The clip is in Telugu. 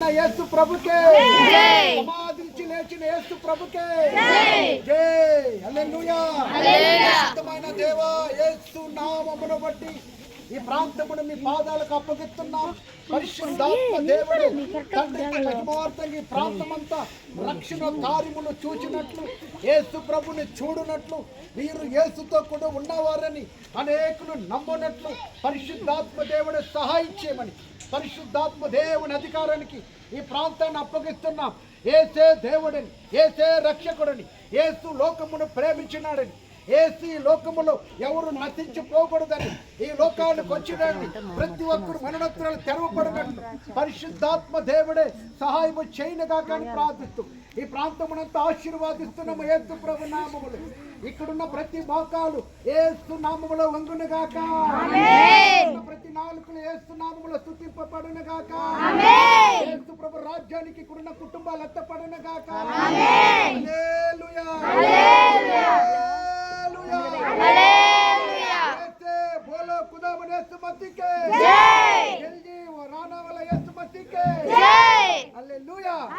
యేసు ప్రభుకే సమాధి నుంచి లేచిన యేసు ప్రభుకే జై హల్లెలూయా పరిశుద్ధమైన దేవా యేసు నామమును బట్టి ఈ ప్రాంతమును మీ పాదాలకు అప్పగిస్తున్నాం. పరిశుద్ధాత్మ దేవుడు తండ్రికి మహిమార్థంగా ఈ ప్రాంతమంతా రక్షణ కార్యములు చూచినట్లు యేసు ప్రభుని చూడనట్లు మీరు యేసుతో కూడా ఉన్నవారని అనేకులు నమ్మనట్లు పరిశుద్ధాత్మ దేవుడు సహాయం చేయమని పరిశుద్ధాత్మ దేవుని అధికారానికి ఈ ప్రాంతాన్ని అప్పగిస్తున్నాం. యేసే దేవుడని, యేసే రక్షకుడని, యేసు లోకమును ప్రేమించినాడని, యేసు ఈ లోకములో ఎవరు నశించిపోకూడదని ఈ లోకానికి వచ్చినాడని ప్రతి ఒక్కరు మనోనేత్రాలు తెరవబడినట్లు పరిశుద్ధాత్మ దేవుడే సహాయము చేయనుగా కానీ ప్రార్థిస్తూ ఈ ప్రాంతమునంతా ఆశీర్వాదిస్తున్నాము. యేసు ప్రభు నామములు ఇక్కడున్న ప్రతి మోకాలు యేసు నామములో వంగునుగాక, ప్రతి నాలుకలు యేసు నామములో స్తుతింపబడునుగాక, యేసు ప్రభు రాజ్యానికి ఇక్కడున్న కుటుంబాలు ఎత్తపడునుగాక.